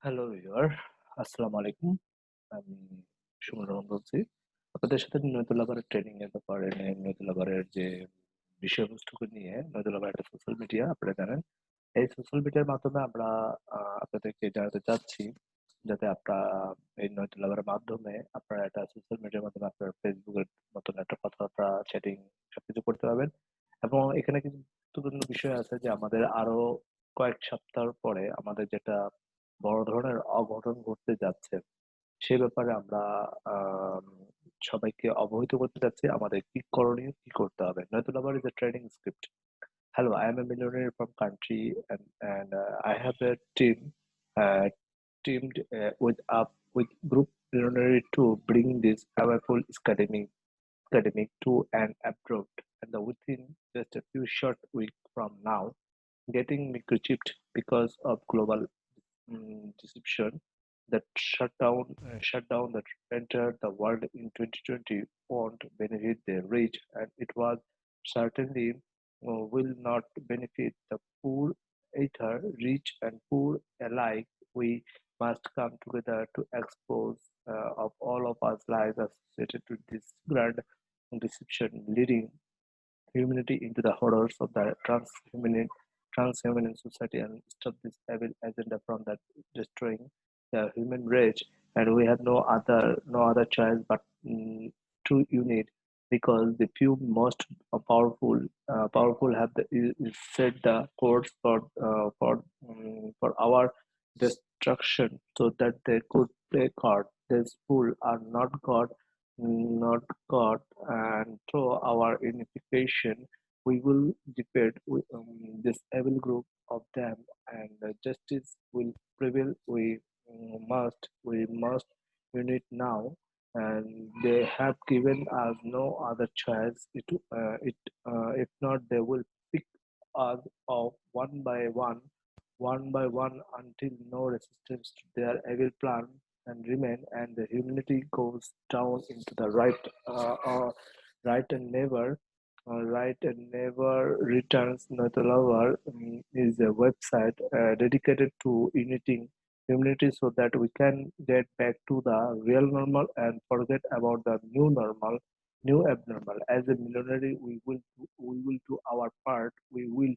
Hello viewer, আসসালামু আলাইকুম। আমি সুমন রহমান বলছি। আপনাদের সাথে নৈতুল আবারের ট্রেনিং এর ব্যাপারে নৈতুল আবারের যে বিষয়বস্তুকে নিয়ে নৈতুল আবার একটা সোশ্যাল মিডিয়া আপনারা জানেন। এই সোশ্যাল মিডিয়ার মাধ্যমে আমরা আপনাদেরকে জানাতে চাচ্ছি যাতে আপনারা এই নৈতুল আবারের মাধ্যমে আপনারা একটা সোশ্যাল মিডিয়ার মাধ্যমে আপনার ফেসবুকের মতন একটা কথাবার্তা চ্যাটিং সবকিছু করতে পারবেন। এবং এখানে কিছু গুরুত্বপূর্ণ বিষয় আছে যে আমাদের আরো কয়েক সপ্তাহ পরে আমাদের যেটা বড় ধরনের অঘটন ঘটতে যাচ্ছে সে ব্যাপারে আমরা আম, সবাইকে অবহিত করতে চাচ্ছি আমাদের কি করণীয় কি করতে হবে নয়তো আবার is a training script. Hello, I am a millionaire from country and I have a uh, teamed with group millionaire to bring this powerful academic to an abroad, and within just a few short weeks from now getting microchipped because of global deception that shutdown that entered the world in 2020 won't benefit the rich, and it was certainly will not benefit the poor either. Rich and poor alike, we must come together to expose of all of our lives associated with this grand deception, leading humanity into the horrors of the transhuman society and stop this evil agenda from that destroying the human race. And we have no other choice but to unite, because the few most powerful have set the course for our destruction, so that they could play God. These fools are not God, and through our unification, we will defeat this evil group of them, and justice will prevail. We must unite now, and they have given us no other choice. If not, they will pick us off one by one, until no resistance to their evil plan and remain, and the humanity goes down into the right and never returns. Natalavar is a website dedicated to uniting humanity so that we can get back to the real normal and forget about the new abnormal. As a millionaire, we will do our part. We will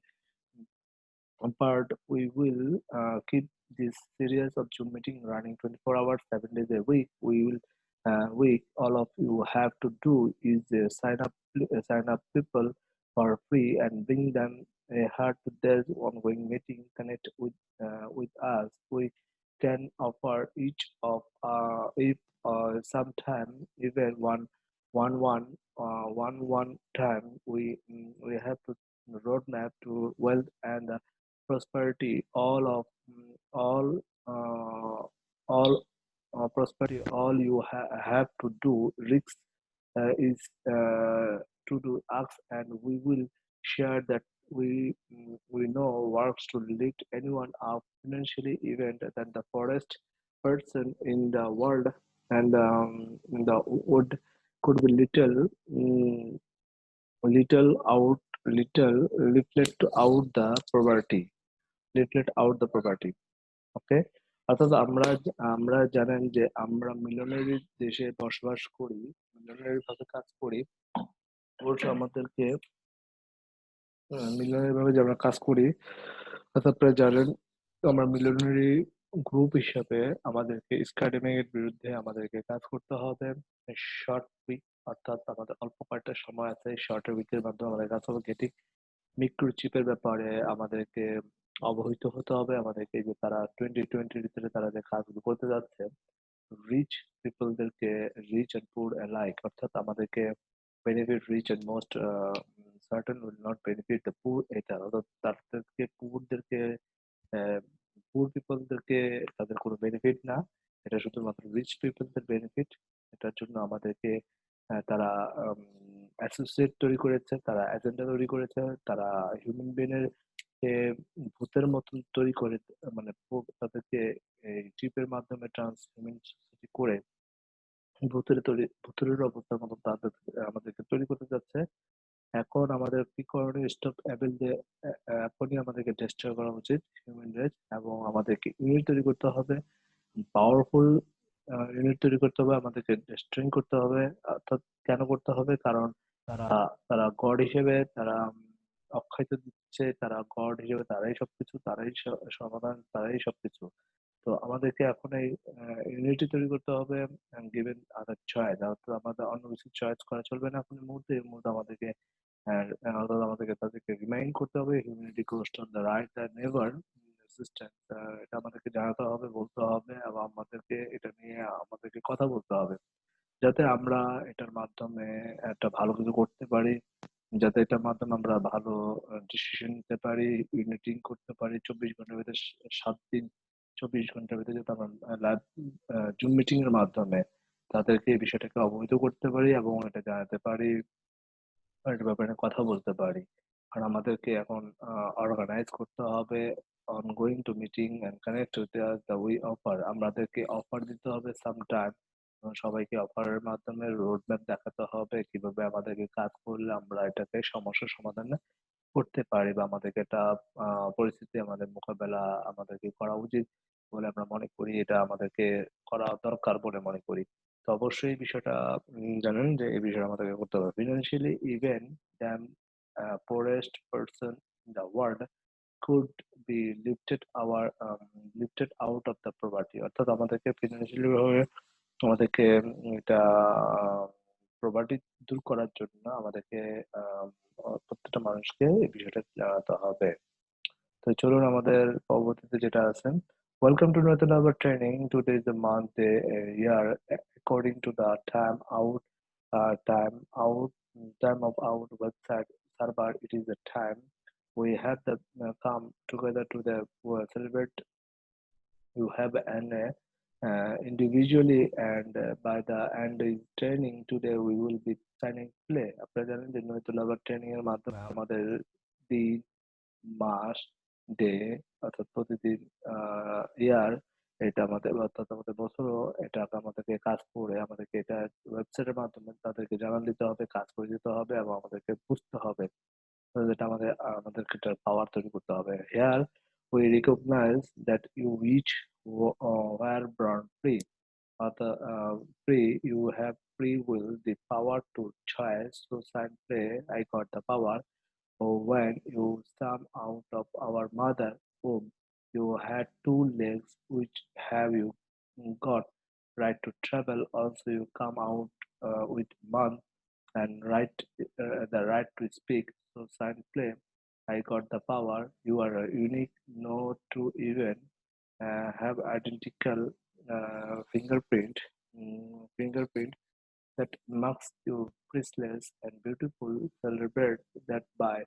keep this series of Zoom meeting running 24 hours, 7 days a week. All of you have to do is sign up people for free and bring them a heart to their ongoing meeting. Connect with us. We can offer each of if sometime even one time. We have to roadmap to wealth and prosperity. All prosperity. All you have to do is to do acts, and we will share that we know works to lift anyone up financially even than the poorest person in the world, and the would could be little out little leaflet out the poverty. ওকে, অর্থাৎ আমরা জানেন যে আমরা মিলনারি দেশে বসবাস করি, মিলনারি ভাবে কাজ করি। অবশ্য আমাদেরকে মিলনারি ভাবে যে আমরা কাজ করি, অর্থাৎ আপনারা জানেন আমরা মিলনারি গ্রুপ হিসাবে আমাদেরকে স্ক্যাডেমিক বিরুদ্ধে আমাদেরকে কাজ করতে হবে। শর্ট উইক, অর্থাৎ আমাদের অল্প কয়েকটা সময় আছে, শর্ট উইকের মাধ্যমে আমাদের কাজ হবে। গেটিং মিক্রোচিপের ব্যাপারে আমাদেরকে অবহিত হতে হবে। আমাদেরকে যে তারা 2020 ভিতরে তারা যে কাজগুলো করতে যাচ্ছে, রিচ পিপলদেরকে, রিচ এন্ড পুর অ্যালাইক, অর্থাৎ আমাদেরকে benefit rich and most certain will not benefit the poor. এটা অর্থাৎ তাদেরকে পুর পিপলদেরকে তাদের কোনো বেনিফিট না, এটা শুধুমাত্র রিচ পিপলদের বেনিফিট। এটার জন্য আমাদেরকে তারা অ্যাসোসিয়েট তৈরি করেছে, তারা এজেন্ডা তৈরি করেছে, তারা হিউম্যান বিং এর কে ভূতের মতন তৈরি করে, মানে তাদেরকে এই চিপের মাধ্যমে ট্রান্স হিউম্যান সোসাইটি করে ভূতের অবস্থার মতো তাদের আমাদেরকে তৈরি করতে যাচ্ছে। এখন আমাদের কি করণীয়? স্টপ অ্যাবেল যে এখনই আমাদেরকে ডেস্ট্রয় করা উচিত হিউম্যান রেস, এবং আমাদেরকে ইউনিট তৈরি করতে হবে, পাওয়ারফুল ইউনিট তৈরি করতে হবে, আমাদেরকে ডেস্ট্রয়িং করতে হবে। অর্থাৎ কেন করতে হবে? কারণ তারা গড হিসেবে তারা অক্ষয় তো দিচ্ছে, তারা গড হিসেবে তারাই সবকিছু, তারাই সমাধান, তারাই সবকিছু। তো আমাদেরকে এখন এই ইউনিটি তৈরি করতে হবে, গিভেন আদার চয়েস, অর্থাৎ আমাদের অন্য কিছু চয়েস করা চলবে না এখন এই মুহূর্তে আমাদেরকে অর্থাৎ আমাদেরকে তাদেরকে রিমাইন্ড করতে হবে humanity goes on the write the never resistance. এটা আমাদেরকে জানাতে হবে, বলতে হবে, এবং আমাদেরকে এটা নিয়ে আমাদেরকে কথা বলতে হবে, যাতে আমরা এটার মাধ্যমে একটা ভালো কিছু করতে পারি, যাতে এটার মাধ্যমে আমরা ভালো ডিসিশন নিতে পারি, ইউনিটিং করতে পারি 24 ঘন্টার ভিতরে 7 দিন, 24 ঘন্টার ভিতরে যাতে আমরা লাইভ জুম মিটিং এর মাধ্যমে তাদেরকে এই বিষয়টাকে অবহিত করতে পারি এবং এটা জানাতে পারি, এটার ব্যাপারে কথা বলতে পারি। আর আমাদেরকে এখন অর্গানাইজ করতে হবে on going to meeting and connect with the we offer. আমাদেরকে অফার দিতে হবে সামটাইম, সবাইকে অফারের মাধ্যমে রোড ম্যাপ দেখাতে হবে কিভাবে আমাদেরকে কাজ করলে আমরা এটাকে সমস্যার সমাধান করতে পারি, বা আমাদেরকে এটা পরিস্থিতি আমাদের মোকাবেলা আমাদেরকে করা উচিত বলে আমরা মনে করি, এটা আমাদেরকে করা দরকার বলে মনে করি। তো অবশ্যই এই বিষয়টা জানেন যে এই বিষয়টা আমাদেরকে করতে হবে। Financially even than poorest person in the world could be lifted out of the poverty। অর্থাৎ আমাদেরকে ফিনান্সিয়ালি ভাবে আমাদেরকে এটা প্রভার্টি দূর করার জন্য আমাদেরকে প্রত্যেকটা মানুষকে এই বিষয়টা জানাতে হবে। তো চলুন আমাদের পরবর্তীতে যেটা আছে, ওয়েলকাম টু নতুন আবার training, today is the month day year according to the time out time of out website server, it is the time we have the come together to the celebrate you have an individually, and by the end is training today we will be signing play। আপনারা জানেন যে নৈতুল আবার training এর মাধ্যমে আমাদের দিন, মাস, day, অর্থাৎ প্রতিদিন, ইয়ার, এটা আমাদের অর্থাৎ আমাদের বছরও এটা আমাদেরকে কাজ করে আমাদেরকে এটা ওয়েবসাইটের মাধ্যমে তাদেরকে জানান দিতে হবে, কাজ করে দিতে হবে এবং আমাদেরকে বুঝতে হবে, যেটা আমাদেরকে এটার পাওয়ার তৈরি করতে হবে। Here we recognize that you each were born free, অর্থাৎ free, you have free will, the power to choice, to sign play, I got the power. Oh, when you come out of our mother womb, you had 2 legs, which have you got right to travel. Also, you come out with month and the right to speak. So, sign play. I got the power. You are a unique, no to even have identical fingerprint that marks you priceless and beautiful. Celebrate that by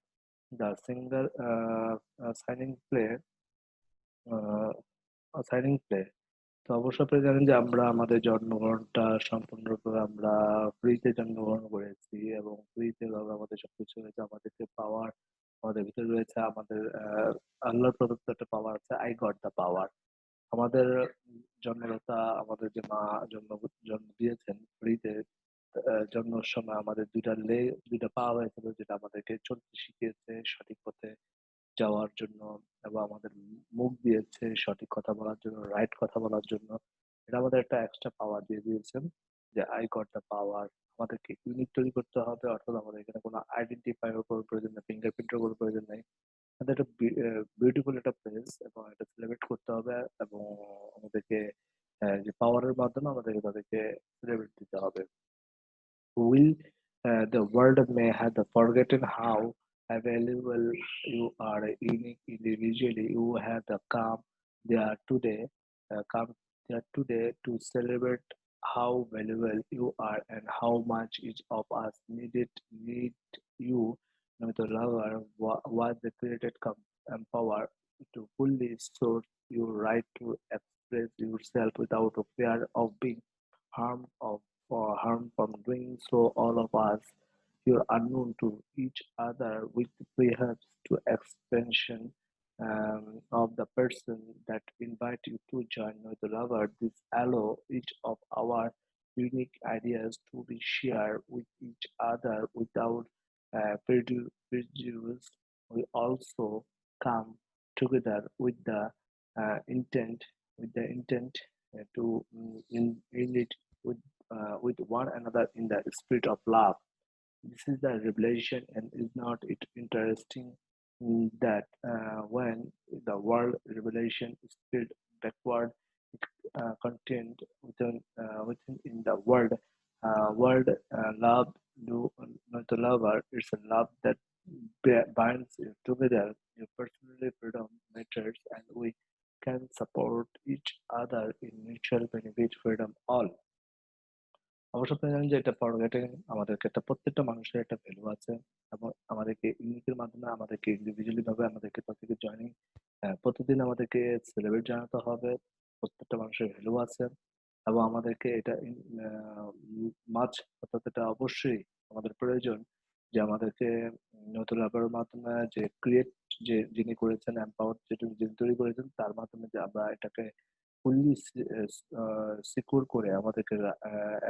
the single uh, signing play। তো অবশ্য আপনি জানেন যে আমরা আমাদের জন্মগ্রহণটা সম্পূর্ণরূপে আমরা ফ্রিতে জন্মগ্রহণ করেছি এবং ফ্রিতে ভাবে আমাদের সবকিছু হয়েছে, আমাদেরকে পাওয়ার আমাদের ভিতরে রয়েছে, আমাদের আল্লাহর প্রদত্ত একটা পাওয়ার আছে, আই গট দ্য পাওয়ার। আমাদের জন্মদাতা আমাদের যে মা জন্ম জন্ম দিয়েছেন ফ্রিতে, জন্মের সময় আমাদের দুইটা পা হয়েছিল, যেটা আমাদেরকে চলতে শিখিয়েছে সঠিক পথে যাওয়ার জন্য, এবং আমাদের মুখ দিয়েছে সঠিক কথা বলার জন্য, রাইট কথা বলার জন্য। এটা আমাদের একটা এক্সট্রা পাওয়ার দিয়ে দিয়েছেন, যে আই গট দ্য পাওয়ার। আমাদেরকে ইউনিক তৈরি করতে হবে, অর্থাৎ আমাদের এখানে কোনো আইডেন্টিফায়ার উপর প্রয়োজন নেই, ফিঙ্গারপ্রিন্টের উপর প্রয়োজন নেই। আমাদের একটা বিউটিফুল একটা প্লেস এবং এটা সেলিব্রেট করতে হবে, এবং আমাদেরকে যে পাওয়ারের মাধ্যমে আমাদেরকে তাদেরকে সেলিব্রেট দিতে হবে। Will the world may have forgotten how valuable you are, unique individually. You have come there today, come there today to celebrate how valuable you are and how much each of us need you. No, the lover was the created empower to fully source your right to express yourself without a fear of being harmed or harm from doing so. All of us here unknown to each other, with perhaps to expansion of the person that invite you to join with the lover. This allow each of our unique ideas to be shared with each other without Prejudice will also come together uh, intent with the intent to in it with one another in the spirit of love. This is the revelation, and is not it interesting that when the world revelation is spilled backward, it contained within in the world love do not the lover. It's a love that binds you together. Your personal freedom matters, and we can support each other in mutual benefit freedom all. অবশ্য আপনি জানেন যে এটা forgetting আমাদেরকে একটা প্রত্যেকটা মানুষের একটা ভ্যালু আছে এবং আমাদেরকে ইউনিকের মাধ্যমে আমাদেরকে ইন্ডিভিজুয়ালি ভাবে আমাদেরকে প্রত্যেকে জয়েনিং প্রতিদিন আমাদেরকে সেলিব্রেট জানাতে হবে। প্রত্যেকটা মানুষের ভ্যালু আছে এবং আমাদেরকে এটা মাছ অর্থাৎ এটা অবশ্যই আমাদের প্রয়োজন যে আমাদেরকে নতুন ল্যাবের মাধ্যমে যে ক্রিয়েট যে যিনি করেছেন এম্পাওয়ার যেটা যিনি তৈরি করেছেন তার মাধ্যমে যে আমরা এটাকে ফুললি সিকিউর করে আমাদেরকে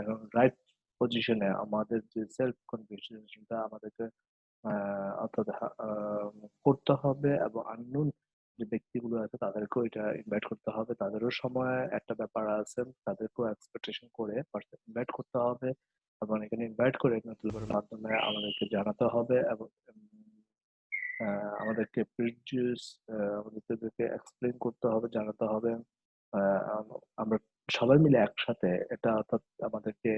এখন রাইট পজিশনে আমাদের যে সেলফ কনফিডেন্সটা আমাদেরকে অর্থাৎ করতে হবে এবং আননোন যে ব্যক্তিগুলো আছে তাদেরকেও এটা ইনভাইট করতে হবে। তাদেরও সময় একটা ব্যাপার আছে, তাদেরকেও এক্সপেকটেশন করে ইনভাইট করতে হবে এবং এখানে ইনভাইট করে নতুন মাধ্যমে আমাদেরকে জানাতে হবে এবং আমাদেরকে প্রিডিউস আমাদেরকে এক্সপ্লেইন করতে হবে, জানাতে হবে। আমরা সবাই মিলে একসাথে এটা অর্থাৎ আমাদেরকে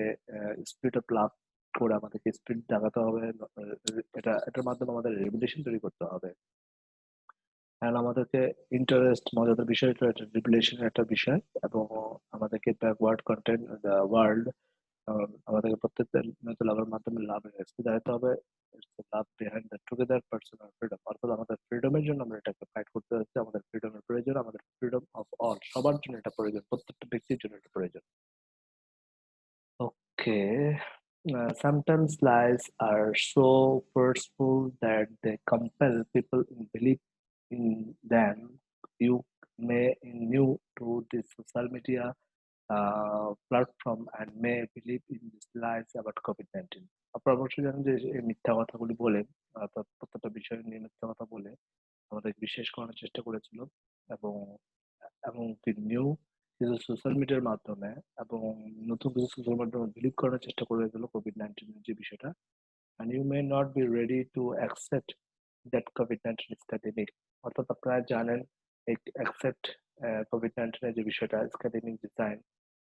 স্পিরিট অফ লাভ করে আমাদেরকে স্পিরিট জাগাতে হবে। এটার মাধ্যমে আমাদের রেগুলেশন তৈরি করতে হবে। অ্যান্ড আমাদেরকে ইন্টারেস্ট মজাদার বিষয় এটা রেগুলেশনের একটা বিষয় এবং আমাদেরকে ব্যাকওয়ার্ড কন্টেন্ট দ্য ওয়ার্ল্ড আমাদেরকে প্রত্যেকটা নতুন লাভের মাধ্যমে লাভের রেসিপি দেখাতে হবে। Love behind the together personal freedom অর্থাৎ আমাদের ফ্রিডমের জন্য আমরা এটাকে ফাইট করতে হচ্ছে। আমাদের ফ্রিডমের প্রয়োজন, আমাদের ফ্রিডম অফ অল সবার জন্য এটা প্রয়োজন, প্রত্যেকটা ব্যক্তির জন্য এটা প্রয়োজন। Okay. Sometimes lies are so forceful that they compel people in belief in them. You may new to this social media platform and may believe in these lies about COVID-19. আপনারা অবশ্যই জানেন যে এই মিথ্যা কথাগুলি বলে অর্থাৎ প্রত্যেকটা বিষয় নিয়ে মিথ্যা কথা বলে আমাদের বিশ্বাস করানোর চেষ্টা করেছিল এবং এবং নিউ কিছু সোশ্যাল মিডিয়ার মাধ্যমে এবং নতুন কিছু সোশ্যাল মাধ্যমে বিলিভ করার চেষ্টা করেছিল কোভিড-19 এর যে বিষয়টা। and you may not be ready to accept that COVID-19 is pandemic অর্থাৎ আপনারা জানেন accept COVID-19 এর যে বিষয়টা academic design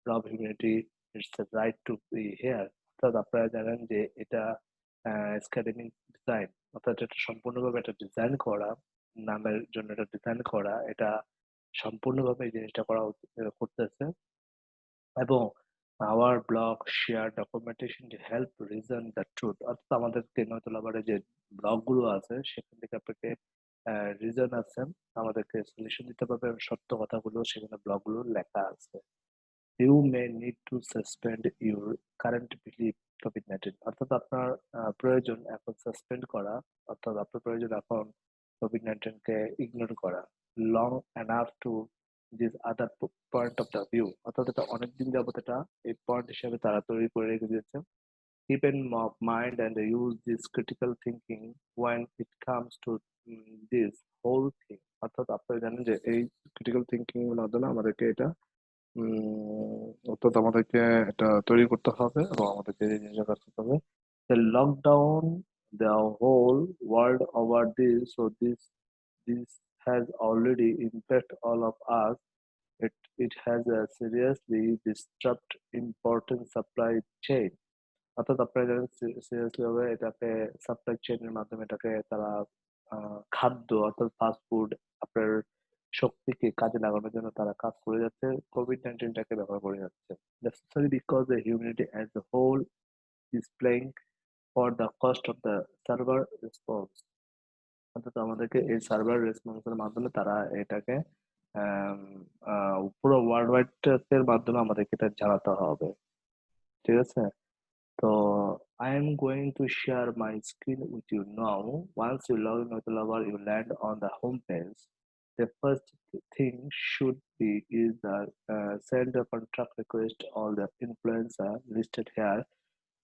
law of humanity it's the right to be here অর্থাৎ আপনারা জানেন যে এটা academic design অর্থাৎ এটা সম্পূর্ণভাবে একটা ডিজাইন করা নামের জন্য এটা ডিজাইন করা এটা সম্পূর্ণভাবে এই জিনিসটা করতেছে এবং our blog share documentation to help reason the truth অর্থাৎ আমাদেরকে নয়তো আবার যে ব্লগ গুলো আছে সেখান থেকে আপনাকে রিজন আছে আমাদেরকে সলিউশন দিতে পারবে এবং সত্য কথাগুলো সেখানে ব্লগ গুলো লেখা আছে। You may need to suspend your current belief COVID-19 অর্থাৎ আপনার প্রয়োজন এখন সাসপেন্ড করা অর্থাৎ আপনার প্রয়োজন এখন কোভিড-19 কে ইগনোর করা long enough to this other point of the view অর্থাৎ এটা অনেকদিন যাবত এটা এই পয়েন্ট হিসেবে তারা তৈরি করে রেখে দিয়েছে। Keep in mind and use this critical thinking when it comes to this whole thing অর্থাৎ আপনারা জানেন যে এই ক্রিটিক্যাল থিঙ্কিং এর মাধ্যমে আমাদেরকে এটা অর্থাৎ আমাদেরকে এটা তৈরি করতে হবে এবং আমাদেরকে এই জিনিসটা কাজ করতে হবে। The lockdown the whole world over this so this has already impact all of us. It has a seriously disrupt important supply chain অর্থাৎ আপনারা জানেন সিরিয়াসলি ভাবে এটাকে সাপ্লাই চেইনের মাধ্যমে এটাকে তারা খাদ্য অর্থাৎ ফাস্ট ফুড আপনার শক্তিকে কাজে লাগানোর জন্য তারা কাজ করে যাচ্ছে, কোভিড-19টাকে ব্যবহার করে যাচ্ছে। Necessary because the humanity as a whole is paying for the cost of the server response অর্থাৎ আমাদেরকে এই সার্ভার রেসপন্সের মাধ্যমে তারা এটাকে পুরো ওয়ার্ল্ড ওয়াইড এর মাধ্যমে আমাদেরকে এটা জানাতে হবে। ঠিক আছে? So I am going to share my screen with you now. Once you log in with Lover, you land on the home page. The first thing should be is the send a contract request all the influencer listed here.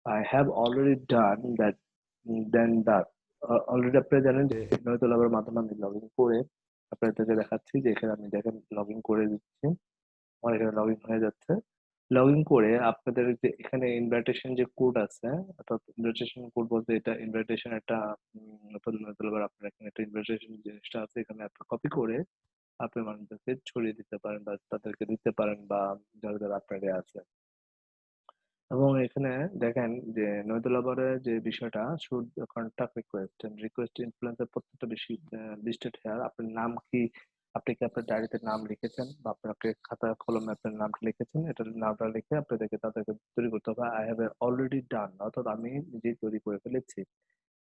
I have already done that then that already আপনারা জানেন যে নয়তো লাভের মাধ্যমে আমি log in করে আপনাদেরকে দেখাচ্ছি যে এখানে আমি দেখেন লগ ইন করে দিচ্ছি। আমার এখানে লগ ইন হয়ে যাচ্ছে। লগ ইন করে আপনাদের যে এখানে ইনভাইটেশন যে কোড আছে, অর্থাৎ ইনভাইটেশন কোড বলতে এটা ইনভাইটেশন একটা নতুন নতুন আবার আপনার এখানে একটা ইনভাইটেশন জিনিসটা আছে, এখানে আপনি কপি করে আপনি মানুষদেরকে ছড়িয়ে দিতে পারেন বা তাদেরকে দিতে পারেন বা যারা যারা আপনার আছে। এবং এখানে দেখেন যে নয়তো লাভারের যে বিষয়টা should contact request and request influencer প্রত্যেকটা বেশি লিস্টেড হেয়ার। আপনার নাম কি, আপনি কি আপনার ডায়েরিতে নাম লিখেছেন বা আপনাকে খাতা কলমে আপনার নামটা লিখেছেন, এটার নামটা লিখে আপনাদেরকে তাদেরকে তৈরি করতে হবে। আই হ্যাভ অলরেডি ডান, অর্থাৎ আমি নিজেই তৈরি করে ফেলেছি।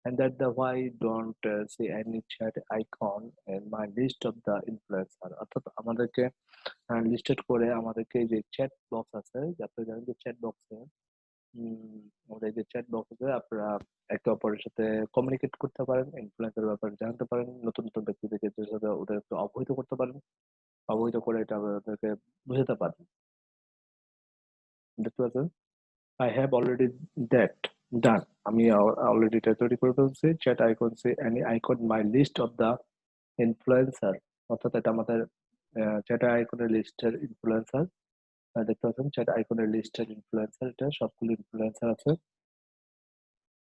And that the why don't see any chat icon in my list of the influencer, অর্থাৎ আমাদেরকে লিস্টেড করে আমাদেরকে যে চ্যাট বক্স আছে, যে আপনি জানেন যে চ্যাট বক্সে আমাদের এই যে চ্যাট বক্সে আপনারা একে অপরের সাথে কমিউনিকেট করতে পারেন, ইনফ্লুয়েন্সের ব্যাপারে জানতে পারেন, নতুন নতুন ব্যক্তিদেরকে সাথে ওদেরকে অবহিত করতে পারেন, অবহিত করে এটা ওদেরকে বুঝাতে পারেন। দেখতে পাচ্ছেন I have already that done, আমি অলরেডি এটা তৈরি করে ফেলছি। Chat icon say any icon my list of the influencer, অর্থাৎ এটা আমাদের চ্যাট আইকনের লিস্টের ইনফ্লুয়েন্সার। দেখতে পাচ্ছেন চ্যাট আইকনের লিস্টের ইনফ্লুয়েন্সার, এটা সবগুলো ইনফ্লুয়েন্সার আছে।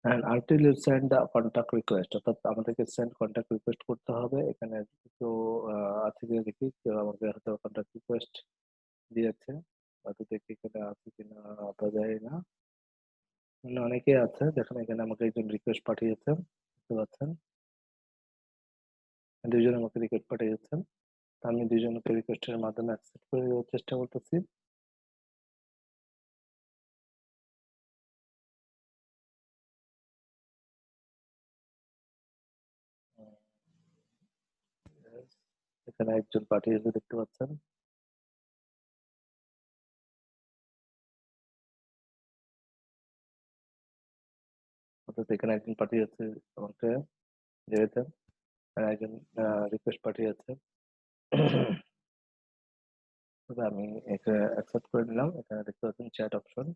And until you send the contact request, অর্থাৎ আমাদেরকে সেন্ড কন্ট্যাক্ট রিকোয়েস্ট করতে হবে। এখানে কিছু আছে কিনা দেখি, কেউ আমাকে হয়তো কন্ট্যাক্ট রিকোয়েস্ট দিয়েছে, হয়তো দেখি এখানে আছে কিনা, বোঝা যায় না। অনেকেই আছে, দেখেন এখানে আমাকে একজন রিকোয়েস্ট পাঠিয়েছেন, দেখতে পাচ্ছেন দুইজন আমাকে রিকোয়েস্ট পাঠিয়েছেন। আমি দুইজনকে রিকোয়েস্টের মাধ্যমে অ্যাকসেপ্ট করে দেওয়ার চেষ্টা করতেছি। এখানে একজন পাঠিয়েছে, দেখতে পাচ্ছেন। অর্থাৎ এখানে একজন পাঠিয়েছে আমাকে যেতেন, আর একজন রিকোয়েস্ট পাঠিয়েছে। তবে আমি একে অ্যাকসেপ্ট করে নিলাম। এখানে দেখতে পাচ্ছেন চ্যাট অপশন,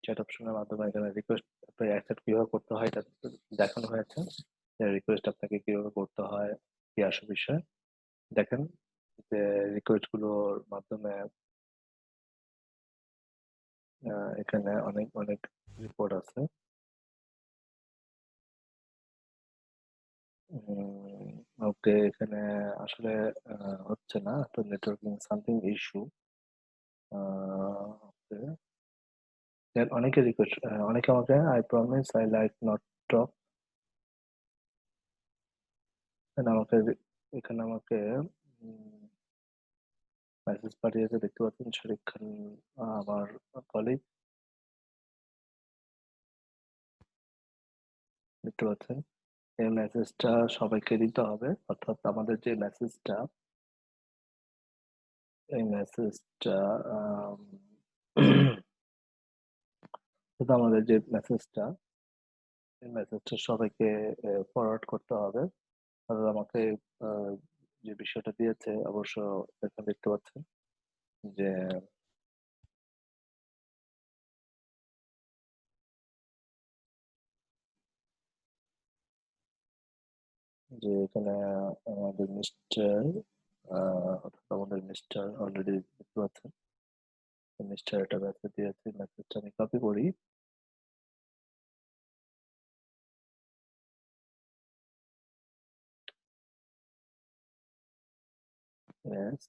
চ্যাট অপশনের মাধ্যমে এখানে রিকোয়েস্ট আপনি অ্যাকসেপ্ট কিভাবে করতে হয় এটা দেখানো হয়েছে, যে রিকোয়েস্ট আপনাকে কিভাবে করতে হয়, কি আসে বিষয়। দেখেন যে রিকোয়েস্ট গুলোর মাধ্যমে এখানে অনেক অনেক রিপোর্ট আছে। ওকে, এখানে আসলে হচ্ছে না, তো নেটওয়ার্কিং সামথিং ইস্যু। অনেকে রিকোয়েস্ট, অনেকে আমাকে I promise I like not টক, আমাকে এখানে আমাকে মেসেজ পাঠিয়েছে, দেখতে পাচ্ছেন শরীফ খান আমার কলিগ, দেখতে পাচ্ছেন। এই মেসেজটা সবাইকে দিতে হবে, অর্থাৎ আমাদের যে মেসেজটা, এই মেসেজটা শুধু আমাদের যে মেসেজটা, এই মেসেজটা সবাইকে ফরওয়ার্ড করতে হবে। আর আমাকে আহ, যে বিষয়টা দিয়েছে অবশ্য এখানে দেখতে পাচ্ছেন যে যে এখানে আমাদের মিস্টার, অর্থাৎ আমাদের মিস্টার অলরেডি দেখতে পাচ্ছেন, মিস্টার একটা মেসেজ দিয়েছে, মেসেজটা আমি কপি করি। Yes,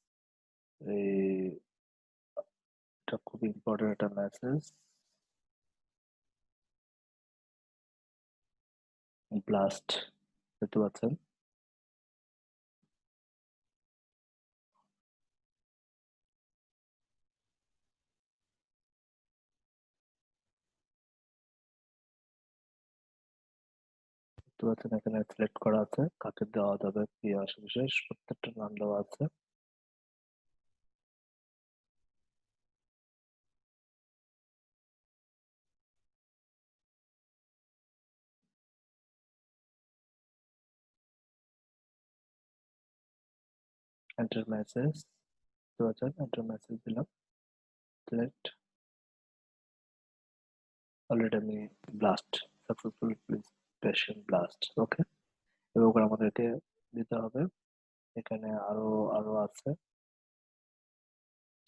এই এটা খুব ইম্পর্টেন্ট একটা মেসেজ। ব্লাস্ট, দেখতে পাচ্ছেন। দেখতে পাচ্ছেন এখানে সিলেক্ট করা আছে কাকে দেওয়া যাবে, কি আসে বিশেষ প্রত্যেকটা নাম দেওয়া আছে। এন্টার মেসেজ, দেখতে পাচ্ছেন এন্টার মেসেজ দিলাম, সিলেক্ট। অলরেডি আমি ব্লাস্ট successful participation blast. ওকে, এবার আমাদেরকে দিতে হবে। এখানে আরো আরো আছে,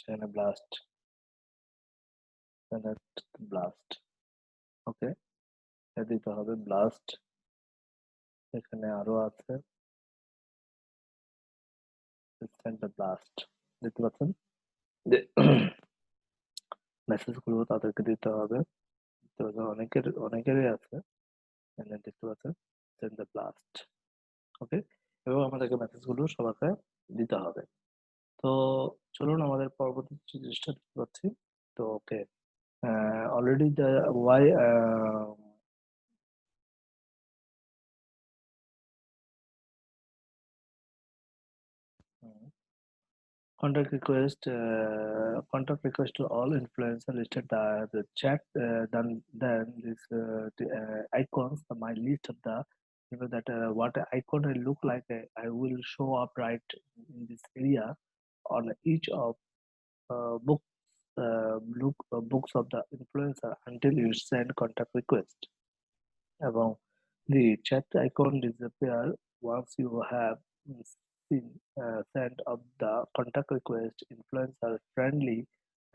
এখানে ব্লাস্ট, এখানে ব্লাস্ট। ওকে, দিতে হবে ব্লাস্ট। এখানে আরো আছে সেন্ড ব্লাস্ট, দেখতে পাচ্ছেন যে মেসেজ গুলো তাদেরকে দিতে হবে। দেখতে পাচ্ছেন অনেকেরই আছে, এখানে দেখতে পাচ্ছেন সেন্ড ব্লাস্ট। ওকে, এবং আমাদেরকে মেসেজ গুলো সবাইকে দিতে হবে। তো চলুন আমাদের পরবর্তী জিনিসটা দেখতে পাচ্ছি। তো ওকে, অলরেডি ওয়াই contact request to all influencer listed the chat. Then this the, icons, my list of the, that what icon I look like, I will show up right in this area on each of book books of the influencer until you send contact request. About the chat icon disappear once you have seen sent of the contact request. Influencers are friendly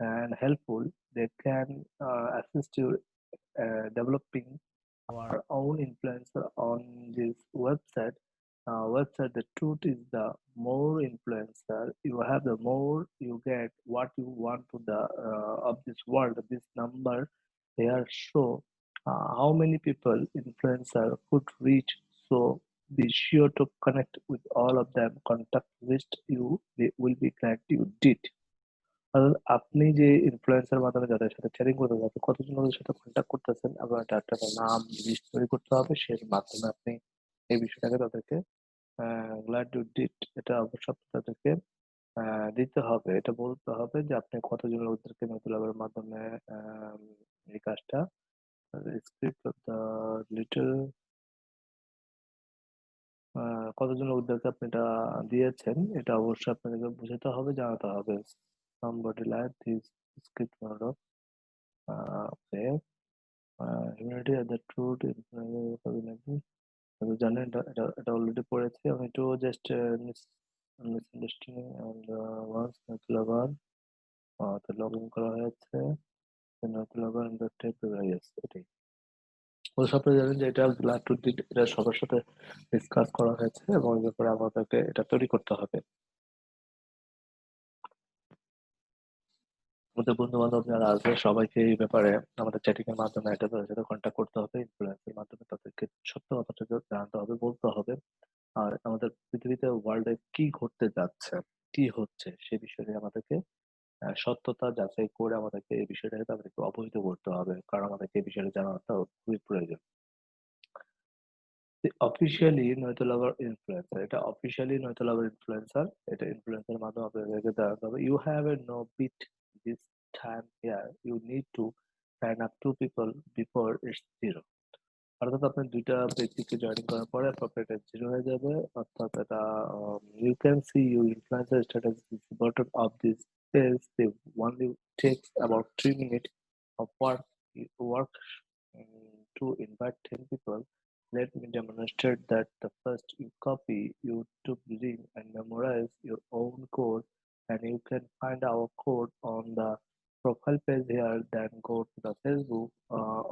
and helpful. They can assist you developing our own influencer on this website. The truth is, the more influencer you have, the more you get what you want to the of this world. This number here show how many people influencer could reach. So be sure to connect with all of them. Contact list you, they will be glad you did. কারণ আপনি যে influencer মাধ্যমে যাদের সাথে chatting করতে যাচ্ছেন, কতজন ওদের সাথে কন্ট্যাক্ট করতেছেন, আপনার একটা নাম লিস্ট তৈরি করতে হবে। সেই মাধ্যমে আপনি এই বিষয়টাকে তাদেরকে গ্ল্যাড ইউ ডিড, এটা অবশ্যই আপনি তাদেরকে দিতে হবে। এটা বলতে হবে যে আপনি কতজন লোকদেরকে নতুন মাধ্যমে আহ, এই কাজটা স্ক্রিপ্ট অফ দ্য লিটল কতজন লোকদেরকে আপনি এটা দিয়েছেন, এটা অবশ্যই আপনাদেরকে বোঝাতে হবে, জানাতে হবে। somebody like this script model. Okay. Humanity at the truth is আমি জানেন এটা অলরেডি পড়েছি। আমি একটু জাস্ট মিসআন্ডারস্ট্যান্ডিং অ্যান্ড ওয়ান্স নতুন তো লগ ইন করা হয়েছে, নতুন টেক ইয়েস, এটাই। ওই সপ্তাহে জানেন যে এটা ব্লাড টু এটা সবার সাথে ডিসকাস করা হয়েছে এবং এই ব্যাপারে আমাদেরকে এটা তৈরি করতে হবে। আমাদের বন্ধু বান্ধব যারা আছে সবাইকে এই ব্যাপারে আমাদের চ্যাটিং এর মাধ্যমে এটা তাদের সাথে কন্ট্যাক্ট করতে হবে, ইনফ্লুয়েন্সের মাধ্যমে তাদেরকে সত্য কথাটা জানাতে হবে, বলতে হবে। আর আমাদের পৃথিবীতে ওয়ার্ল্ডে কি ঘটতে যাচ্ছে, কি হচ্ছে সে বিষয়ে আমাদেরকে সত্যতা যাচাই করে আমাদেরকে এই বিষয়টাকে তাদেরকে অবহিত করতে হবে, কারণ আমাদেরকে এই বিষয়টা জানাটা খুবই প্রয়োজন। অফিসিয়ালি নয়তো লাভার ইনফ্লুয়েন্সার, এটা অফিসিয়ালি নয়তো লাভার ইনফ্লুয়েন্সার, এটা ইনফ্লুয়েন্সার মাধ্যমে আপনাদেরকে জানাতে হবে। You have a no bit this time here, you need to sign up to people before it's zero. অর্থাৎ আপনি দুইটা ব্যক্তিকে জয়েন করার পরে আপনার এটা জিরো হয়ে যাবে। অর্থাৎ এটা you can see your influencer status bottom of this page, they only takes about 3 minutes of work to invite 10 people. Let me demonstrate that. The first, you copy YouTube link and memorize your own code, and you can find our code on the profile page here. Then go to the Facebook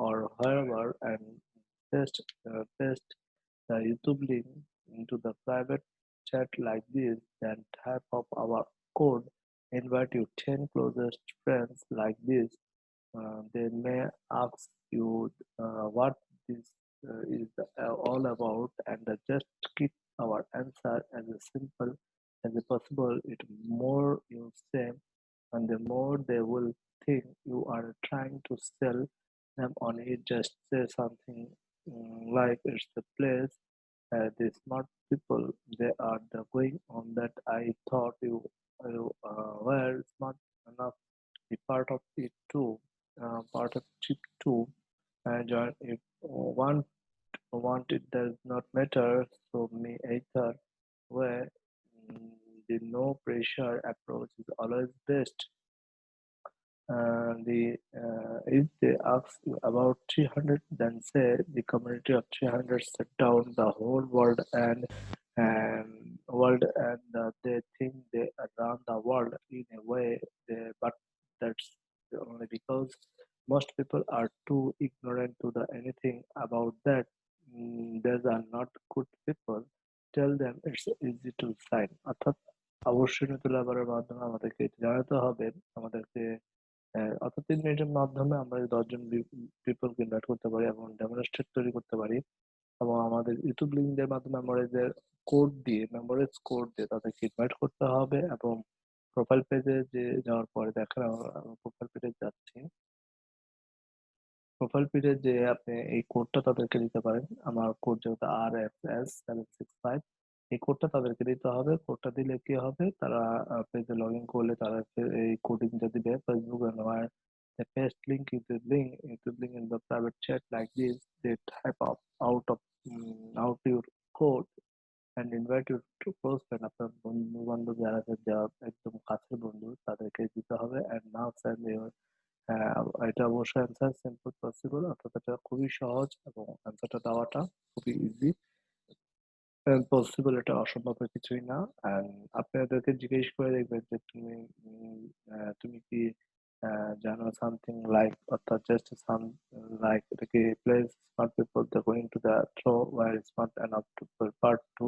or wherever and paste the YouTube link into the private chat like this. Then type of our code. Invite your 10 closest friends like this. They may ask you what this is all about, and just keep our answer as simple as possible. It more you say, and the more they will think you are trying to sell them on it. Just say something like it's the place. The smart people, they are the going on that. I thought you were smart enough to be part of it too, part of it too. And join if want it does not matter. So me either way, mm, the no pressure approach is always best. If they ask you about 300, then say the community of 300 shut down the whole world, and they think they run the world in a way, but that's only because most people are too ignorant to the anything about that. These are not good people. Tell them it's easy to sign. অর্থাৎ অবশ্যই তুলাবারের মাধ্যমে আমাদেরকে এটা জানাতে হবে আমাদেরকে। অর্থাৎ ৩ মিনিটের মাধ্যমে আমরা ১০ জন পিপলকে ইনভাইট করতে পারি এবং ডেমনস্ট্রেট তৈরি করতে পারি এবং আমাদের ইউটিউব লিঙ্ক এর মাধ্যমে মেমোরাইজের কোড দিয়ে মেমোরাইজ কোড দিয়ে তাদেরকে ইনভাইট করতে হবে এবং প্রোফাইল পেজে যে যাওয়ার পরে দেখেন আমরা প্রোফাইল পেজে যাচ্ছি। প্রোফাইল পিকে যে আপনি এই কোডটা তাদেরকে দিতে পারেন। আমার কোড যেহেতু RFS765, এই কোডটা তাদেরকে দিতে হবে। কোডটা দিলে কি হবে, তারা পেজে লগ ইন করলে তারা এই কোডিংটা দিবে Facebook and where they paste link YouTube link in the private chat like this. They type out of out your code and invite you to close friend, আপনার বন্ধু বান্ধব যারা আছে, যারা একদম কাছের বন্ধু তাদেরকে দিতে হবে। and now send your হ্যাঁ, এটা অবশ্যই অ্যান্সার সিম্পল পসিবল, অর্থাৎ এটা খুবই সহজ এবং অ্যান্সারটা দেওয়াটা খুবই ইজি পসিবল, এটা অসম্ভবের কিছুই না। অ্যান্ড আপনি ওদেরকে জিজ্ঞেস করে দেখবেন যে তুমি কি জানো সামথিং লাইক, অর্থাৎ জাস্ট সাম লাইক এটা কি place smart people the going to the throw war smart enough to part to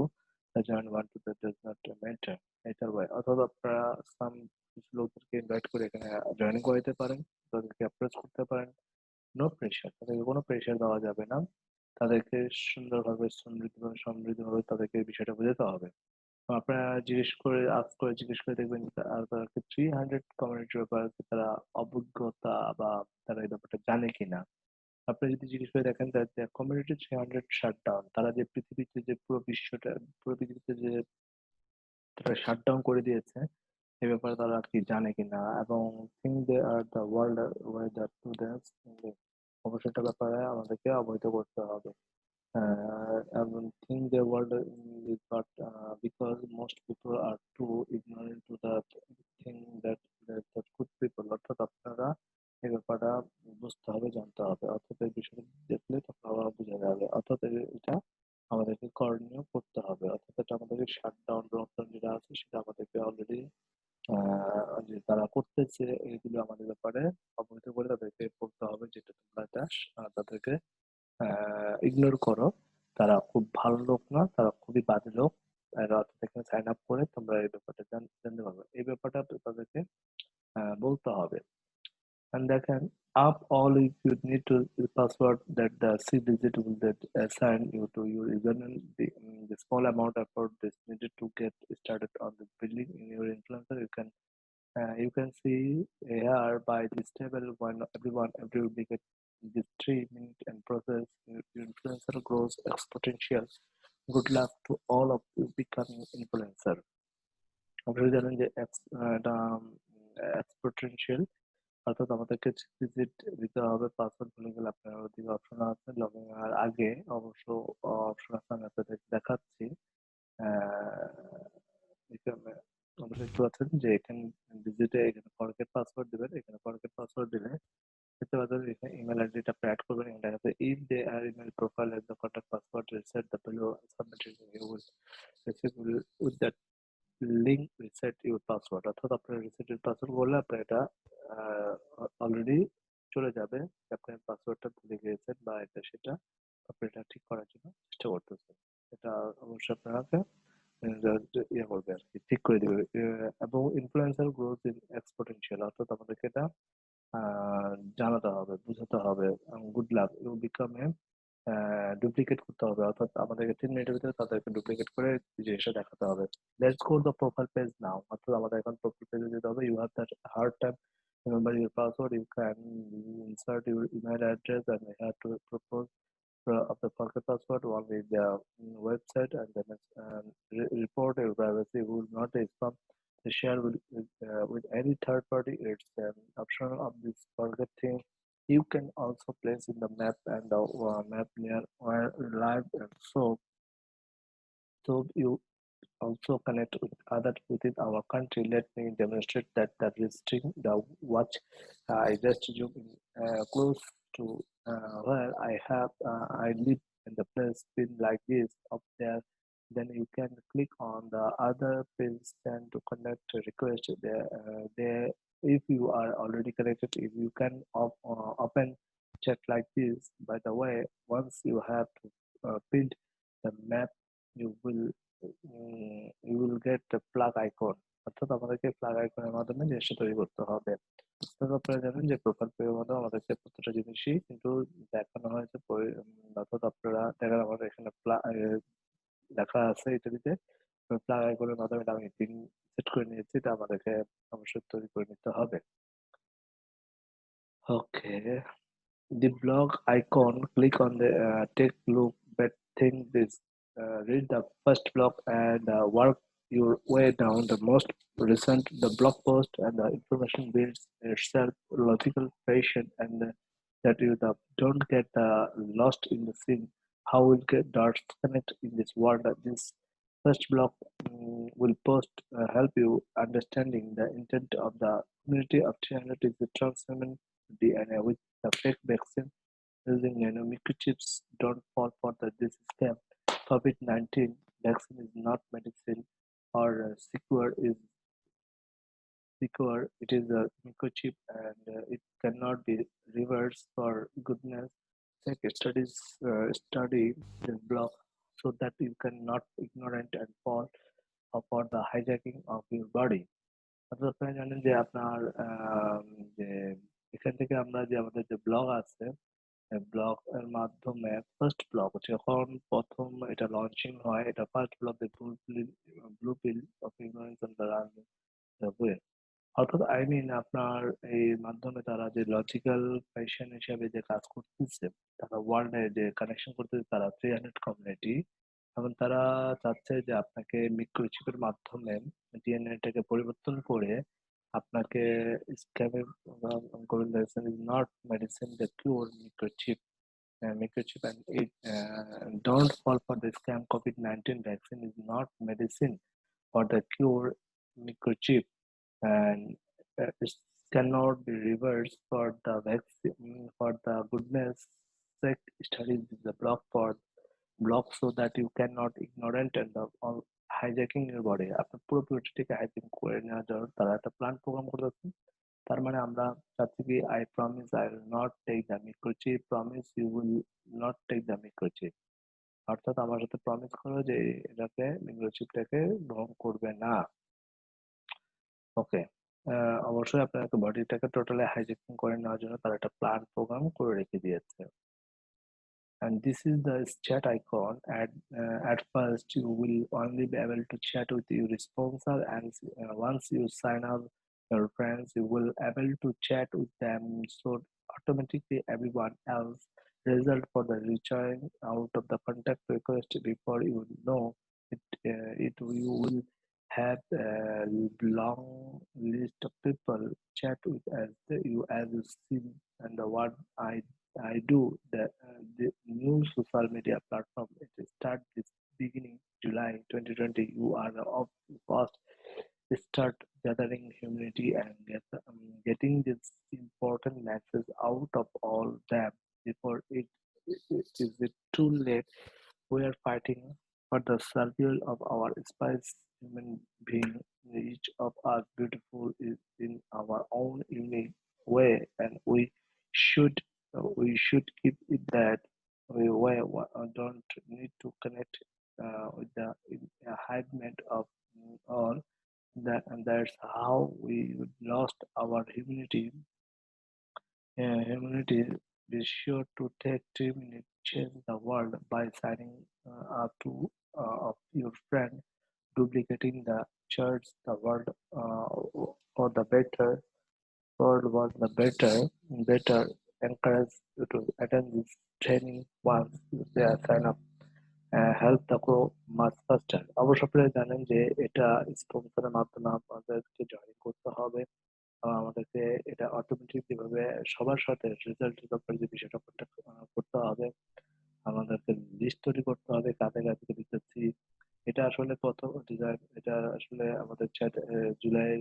the joint one to the does not maintain এটার ওয়াই। অথবা আপনারা সাম কিছু লোকদেরকে ইনভাইট করে এখানে জয়েন করাইতে পারেন, তাদেরকে অ্যাপ্রোচ করতে পারেন। নো প্রেশার, তাদেরকে কোনো প্রেশার দেওয়া যাবে না। তাদেরকে সুন্দরভাবে সমৃদ্ধভাবে তাদেরকে এই বিষয়টা বোঝাতে হবে। তো আপনারা জিজ্ঞেস করে দেখবেন যে আর তাদেরকে 300 কমিউনিটির ব্যাপারে তারা অভিজ্ঞতা বা তারা এই ব্যাপারটা জানে কিনা। আপনি যদি জিজ্ঞেস করে দেখেন that the community 300 shutdown, তারা যে পৃথিবীতে যে পুরো পৃথিবীতে যে তারা শাটডাউন করে দিয়েছে এ ব্যাপারে তারা কি জানে কিনা এবং think they are the world weather students, অবশ্যই এটা ব্যাপারে আমাদেরকে অবহিত করতে হবে। And think the world is but because most people are too ignorant to the thing that the good people, অর্থাৎ আপনারা এই ব্যাপারটা বুঝতে হবে, জানতে হবে, অর্থাৎ এই বিষয়টা দেখলে আপনারা বোঝা যাবে, অর্থাৎ এটা আমাদেরকে করণীয় করতে হবে, অর্থাৎ এটা আমাদেরকে শাটডাউন লকডাউন যেটা আছে সেটা আমাদেরকে অলরেডি যে তারা করতেছে এগুলো আমাদের ব্যাপারে অবহিত করে তাদেরকে বলতে হবে যেটা তোমরা এটা তাদেরকে ইগনোর করো। তারা খুব ভালো লোক না, তারা খুবই বাজে লোক। এরা অর্থাৎ এখানে সাইন আপ করে তোমরা এই ব্যাপারটা জানতে পারবে। এই ব্যাপারটা তাদেরকে বলতে হবে। And দেখেন up all you need to the password that the C-digit will that assign you to your username. The small amount effort is needed to get started on the building in your influencer. You can see here by this table when every week this 3 minute and process your influencer grows exponential. Good luck to all of you becoming influencer. আপনারা জানেন যে এটা exponential, অর্থাৎ আমাদেরকে visit দিতে হবে। Password ভুলে গেলে আপনার ওদিকে অপশন আছে লগ ইন এর আগে অবশ্য অপশন আছে, আমি আপনাদের দেখাচ্ছি। এখানে আমরা দেখতে পাচ্ছেন যে এখানে ভিজিটে এখানে ফরগেট পাসওয়ার্ড দিবেন, এখানে ফরগেট পাসওয়ার্ড দিলে দেখতে পাচ্ছেন এখানে ইমেল আইডিটা আপনি অ্যাড করবেন। এটা আছে if they are email profile at the contact password reset the below submitted you will receive with that link reset your password, অর্থাৎ আপনার রিসেটেড পাসওয়ার্ড বললে আপনার এটা অলরেডি চলে যাবে যে আপনি পাসওয়ার্ডটা ভুলে গিয়েছেন বা এটা সেটা আপনি এটা ঠিক করার জন্য চেষ্টা করতেছেন। এটা অবশ্যই আপনাকে ইয়ে করবে আর কি, ঠিক করে দিবে। এবং ইনফ্লুয়েন্সার গ্রোথ ইন এক্সপোনেনশিয়াল, অর্থাৎ আমাদেরকে এটা জানাতে হবে, বুঝাতে হবে। Good luck you become a duplicate করতে হবে, অর্থাৎ আমাদেরকে 3 মিনিটের ভিতরে তাদেরকে ডুপ্লিকেট করে জিনিসটা দেখাতে হবে। Let's go the profile page now, অর্থাৎ আমাদের এখন প্রোফাইল পেজে যেতে হবে। You have that hard time remember your password. You can insert your email address and you have to propose of the forget password one with the website and then report your privacy. Who will not spam the share with any third party. It's an option of this forget thing. You can also place in the map and the map near where live and so you also connect with others within our country. Let me demonstrate that the visiting the watch. I just zoom in close to where I live, and the place been like this up there. Then you can click on the other page and to connect a request there. If you are already connected, if you can open chat like this. By the way, once you have to print the map, you will get the plug icon, অর্থাৎ আমাদেরকে plug আইকনের মাধ্যমে জিনিসটা তৈরি করতে হবে। তো আপনারা জানেন যে প্রকল্পের মধ্যে আমাদেরকে প্রত্যেকটা জিনিসই কিন্তু দেখানো হয়েছে, অর্থাৎ আপনারা দেখেন আমাদের এখানে লেখা আছে ইত্যাদিতে প্লাগ আইকনের মাধ্যমে এটা আমি পিন সেট করে নিয়েছি, এটা আমাদেরকে অবশ্যই তৈরি করে নিতে হবে। ওকে, the blog icon, click on the take look but think this, read the first blog and work your way down the most recent the blog post, and the information builds itself logical fashion, and that you don't get lost in the scene. How will get dots connect in this world? This first blog will post help you understanding the intent of the community of 300 is the transhuman DNA with the fake vaccine using microchips. Don't fall for this scam. COVID-19 vaccine is not medicine or secure. It is a microchip, and it cannot be reversed. For goodness sake, study this block so that you cannot ignorant and fall for the hijacking of your body. আপনারা আপনারা জানেন যে আপনার যে এখান থেকে আমরা যে আমাদের যে ব্লগ আছে, ব্লগ এর মাধ্যমে ফার্স্ট ব্লগ যখন প্রথম এটা লঞ্চিং হয়, এটা first blog blue pin of ignorance on the way, অর্থাৎ আই মিন আপনার এই মাধ্যমে তারা যে লজিক্যাল পেশেন্ট হিসেবে যে কাজ করতেছে, তারা ওয়ার্ল্ডে যে কানেকশন করতেছে, তারা 300 কমিউনিটি, এখন তারা চাচ্ছে যে আপনাকে মিক্রোচিপের মাধ্যমে ডিএনএটাকে পরিবর্তন করে আপনাকে স্ক্যামে করুন। Is not medicine the cure microchip and it don't fall for the scam. COVID-19 vaccine is not medicine for the cure microchip, and it cannot be reversed for the vaccine. For the goodness sake, study the block so that you cannot ignorant and all hijacking your body. আপনার পুরো পুরোটিকে হাইজিং করে নেওয়ার জন্য তারা একটা plan programme করতেছে। তার মানে আমরা চাচ্ছি কি, I promise I will not take the microchip, promise you will not take the microchip, অর্থাৎ আমার সাথে প্রমিস করো যে এটাকে মিক্রোচিপটাকে গ্রহণ করবে না। ওকে, অবশ্যই আপনাকে বডিটাকে টোটালি হাইজ্যাকিং করে নেওয়ার জন্য তারা একটা প্ল্যান প্রোগ্রাম করে রেখে দিয়েছে। And this is the chat icon. At first you will only be able to chat with your sponsor, and once you sign up your friends, you will able to chat with them, so automatically everyone else result for the reaching out of the contact request. Before you know it, you will have a long list of people chat with as you see. And what I do the new social media platform, it start this beginning July 2020. You are of course start gathering humanity and getting this important message out of all them before is it too late. We are fighting for the survival of our species, human being. Each of us beautiful is in our own unique way, and we should keep it that way. Don't need to connect with the hybrid of all that, and that's how we lost our humanity. Be sure to take 2 minutes, change the world by signing up to of your friend, duplicating the church, the world for the better. World was the better. Encourage you to attend this training once they are sign up. Help the grow much faster. অবশ্য আপনারা জানেন যে এটা স্পন্সরের মাধ্যমে আমাদেরকে join করতে হবে। আমাদেরকে এটা অটোমেটিকলি ভাবে সবার সাথে রেজাল্টের ব্যাপারে যে বিষয়টা কন্ট্যাক্ট করতে হবে, আমাদেরকে লিস্ট তৈরি করতে হবে কাদের কাছে দিতেছি, এটা আসলে প্রথম ডিজাইন, এটা আসলে আমাদের জুলাই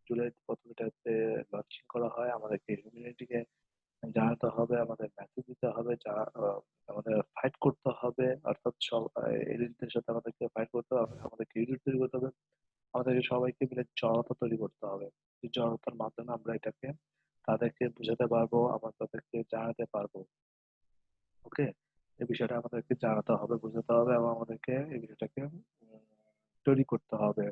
জুলাই প্রথম এটাতে লঞ্চিং করা হয়। আমাদেরকে হিউম্যানিটিকে জানাতে হবে, আমাদের মেসেজ দিতে হবে, আমাদের ফাইট করতে হবে, অর্থাৎ সব এলিটদের সাথে আমাদেরকে ফাইট করতে হবে, আমাদেরকে ইউনিট তৈরি করতে হবে, আমাদেরকে সবাইকে মিলে জড়তা তৈরি করতে হবে। এই জড়তার মাধ্যমে আমরা এটাকে তাদেরকে বুঝাতে পারবো, আমরা তাদেরকে জানাতে পারবো। ওকে, এই বিষয়টা আমাদেরকে জানাতে হবে, বুঝাতে হবে, এবং আমাদেরকে এই বিষয়টাকে তৈরি করতে হবে।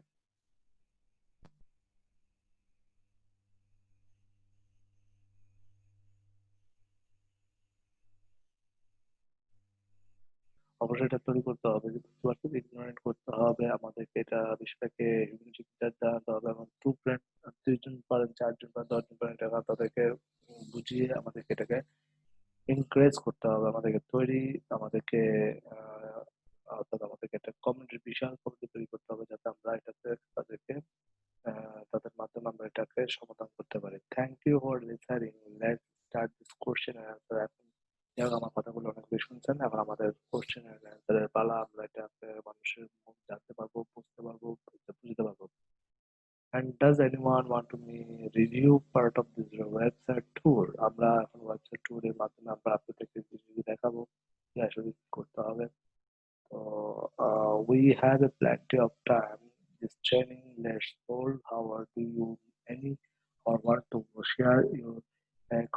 অবশ্যই এটা তৈরি করতে হবে, কিন্তু ইগনোরেন্ট করতে হবে, আমাদেরকে এটা বিষয়টাকে হিউম্যানিটি জানাতে হবে, এবং টু ফ্রেন্ড, 2 জন পারেন, 4 জন পারেন, 10 জন পারেন, টাকা তাদেরকে বুঝিয়ে আমাদেরকে এটাকে এনকারেজ করতে হবে, আমাদেরকে তৈরি, আমাদেরকে অর্থাৎ আমাদেরকে একটা কমিউনিটি, বিশাল কমিউনিটি তৈরি করতে হবে, যাতে আমরা এটাতে তাদেরকে তাদের মাধ্যমে আমরা এটাকে সমাধান করতে পারি। Thank you for listening. Let's start this question and answer. এখন যাক, আমার কথাগুলো অনেক বেশি শুনছেন, এখন আমাদের কোশ্চেন এন্ড আনসারের পালা। আমরা এটাকে মানুষের মুখ জানতে পারবো, বুঝতে পারবো, বুঝতে পারবো। And does anyone want to me review part of this website tour? আমরা এখন ওয়েবসাইট ট্যুর এর মাধ্যমে আমরা আপনাদেরকে রিভিউ দেখাবো যে আসলে কি করতে হবে। তো we have a plenty of time. This training, let's hold. How do you any or want to share your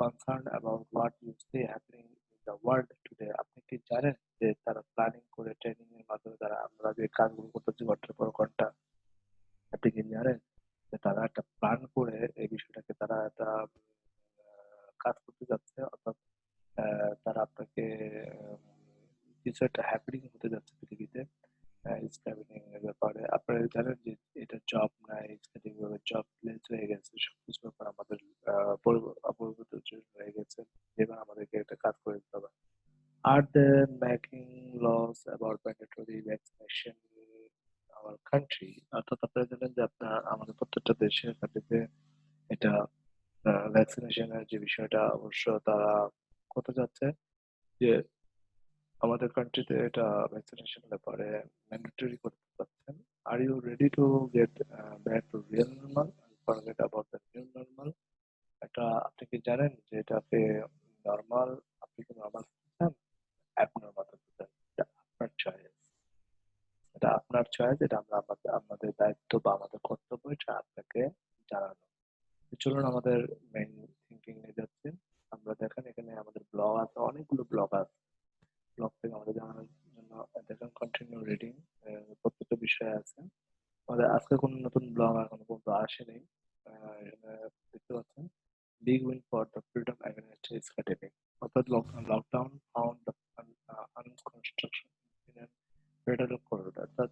concern about what you see happening in the world today? আপনি কি জানেন যে তারা প্ল্যানিং করে ট্রেনিং এর মাধ্যমে তারা আমরা যে কাজগুলো করতেছি ঘন্টার পর ঘন্টা, আপনি কি জানেন যে তারা একটা প্ল্যান করে এই বিষয়টাকে তারা একটা কাজ করতে যাচ্ছে, অর্থাৎ তারা আপনাকে উম, কিছু একটা হ্যাপেনিং হতে যাচ্ছে পৃথিবীতে স্ক্যাভিং এর ব্যাপারে। আপনারা জানেন যে এটা জব নাই, স্ক্যাভিং ভাবে জব প্লেস হয়ে গেছে, সবকিছু ব্যাপার আমাদের অপরিবর্তিত হয়ে গেছে, এবার আমাদেরকে একটা কাজ করে দিতে হবে। Are they making laws about mandatory vaccination in our country? অর্থাৎ আপনারা জানেন যে আপনার আমাদের প্রত্যেকটা দেশের কাছে এটা ভ্যাকসিনেশনের যে বিষয়টা অবশ্য তারা করতে যাচ্ছে, যে আমাদের কান্ট্রিতে এটা ভ্যাকসিনেশন ব্যাপারে ম্যান্ডেটরি করতে চাচ্ছেন। Are you ready to get back to real normal, forget about the new normal? এটা আপনি কি জানেন যে এটাকে নর্মাল, আপনি কি নর্মাল চান, অ্যাবনর্মাল চান? এটা আপনার চয়েস, এটা আপনার চয়েস, এটা আমরা আমাদের দায়িত্ব বা আমাদের কর্তব্য এটা আপনাকে জানানো। চলুন আমাদের মেইন থিঙ্কিং নিয়ে যাচ্ছি। আমরা দেখেন এখানে আমাদের ব্লগ আছে, অনেকগুলো ব্লগ আছে, ব্লগ থেকে আমাদের জানানোর জন্য দেখেন কন্টিনিউ রিডিং, প্রত্যেকটা বিষয় আছে। আমাদের আজকে কোনো নতুন ব্লগ এখনো পর্যন্ত আসেনি। এখানে দেখতে পাচ্ছেন big win for the freedom against scamdemic, অর্থাৎ লকডাউন ফাউন্ড দ্য আনকনস্ট্রাকশন ইন ফেডারেল কোড, অর্থাৎ